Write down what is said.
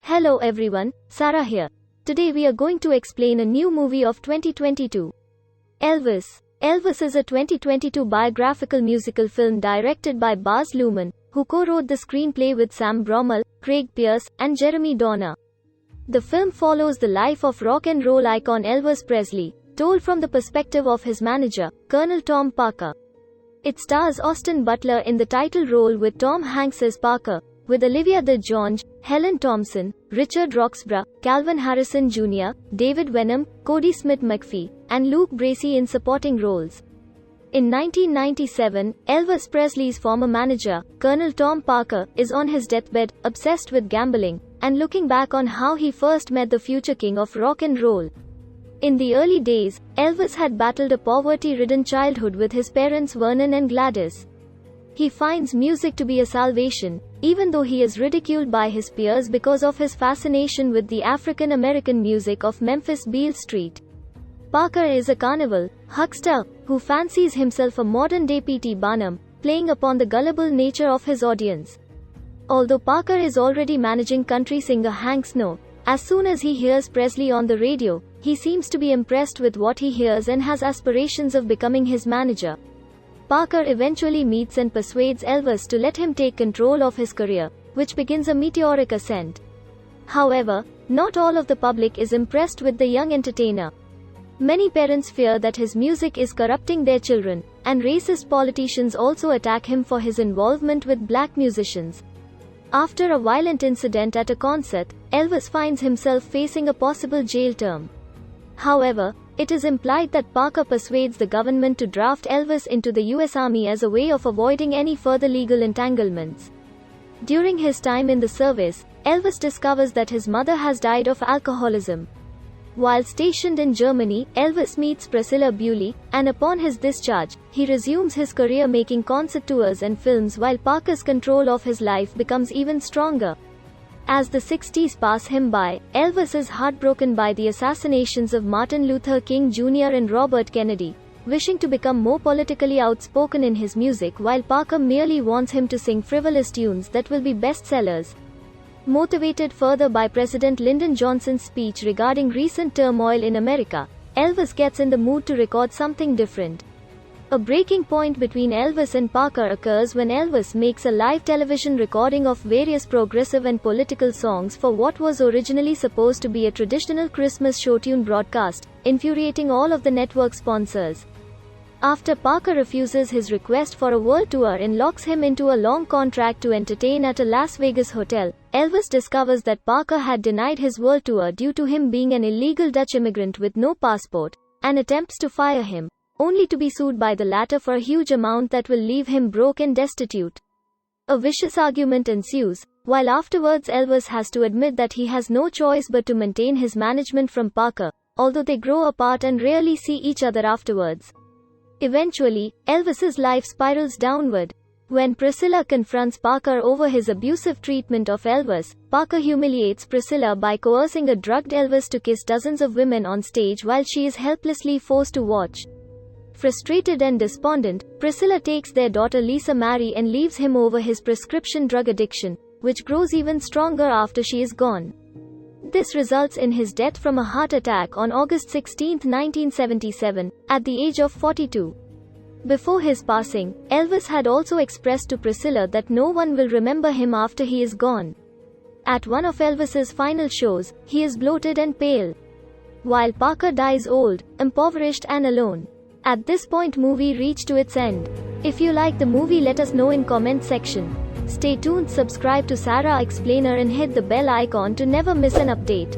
Hello everyone, Sarah here. Today we are going to explain a new movie of 2022. Elvis. Elvis is a 2022 biographical musical film directed by Baz Luhrmann, who co-wrote the screenplay with Sam Bromell, Craig Pearce, and Jeremy Donner. The film follows the life of rock and roll icon Elvis Presley, told from the perspective of his manager, Colonel Tom Parker. It stars Austin Butler in the title role with Tom Hanks as Parker, with Olivia DeJonge, Helen Thomson, Richard Roxburgh, Kelvin Harrison Jr., David Wenham, Kodi Smit-McPhee, and Luke Bracey in supporting roles. In 1997, Elvis Presley's former manager, Colonel Tom Parker, is on his deathbed, obsessed with gambling, and looking back on how he first met the future king of rock and roll. In the early days, Elvis had battled a poverty-ridden childhood with his parents Vernon and Gladys. He finds music to be a salvation, even though he is ridiculed by his peers because of his fascination with the African-American music of Memphis Beale Street. Parker is a carnival huckster who fancies himself a modern-day P.T. Barnum, playing upon the gullible nature of his audience. Although Parker is already managing country singer Hank Snow, as soon as he hears Presley on the radio, he seems to be impressed with what he hears and has aspirations of becoming his manager. Parker eventually meets and persuades Elvis to let him take control of his career, which begins a meteoric ascent. However, not all of the public is impressed with the young entertainer. Many parents fear that his music is corrupting their children, and racist politicians also attack him for his involvement with black musicians. After a violent incident at a concert, Elvis finds himself facing a possible jail term. However, it is implied that Parker persuades the government to draft Elvis into the US Army as a way of avoiding any further legal entanglements. During his time in the service, Elvis discovers that his mother has died of alcoholism. While stationed in Germany, Elvis meets Priscilla Bewley, and upon his discharge, he resumes his career making concert tours and films while Parker's control of his life becomes even stronger. As the 60s pass him by, Elvis is heartbroken by the assassinations of Martin Luther King Jr. and Robert Kennedy, wishing to become more politically outspoken in his music while Parker merely wants him to sing frivolous tunes that will be bestsellers. Motivated further by President Lyndon Johnson's speech regarding recent turmoil in America, Elvis gets in the mood to record something different. A breaking point between Elvis and Parker occurs when Elvis makes a live television recording of various progressive and political songs for what was originally supposed to be a traditional Christmas show tune broadcast, infuriating all of the network sponsors. After Parker refuses his request for a world tour and locks him into a long contract to entertain at a Las Vegas hotel, Elvis discovers that Parker had denied his world tour due to him being an illegal Dutch immigrant with no passport, and attempts to fire him, only to be sued by the latter for a huge amount that will leave him broke and destitute. A vicious argument ensues, while afterwards Elvis has to admit that he has no choice but to maintain his management from Parker, although they grow apart and rarely see each other afterwards. Eventually, Elvis's life spirals downward. When Priscilla confronts Parker over his abusive treatment of Elvis, Parker humiliates Priscilla by coercing a drugged Elvis to kiss dozens of women on stage while she is helplessly forced to watch. Frustrated and despondent, Priscilla takes their daughter Lisa Marie and leaves him over his prescription drug addiction, which grows even stronger after she is gone. This results in his death from a heart attack on August 16, 1977, at the age of 42. Before his passing, Elvis had also expressed to Priscilla that no one will remember him after he is gone. At one of Elvis's final shows, he is bloated and pale, while Parker dies old, impoverished and alone. At this point movie reached to its end. If you like the movie, let us know in comment section. Stay tuned, subscribe to Sarah Explainer and hit the bell icon to never miss an update.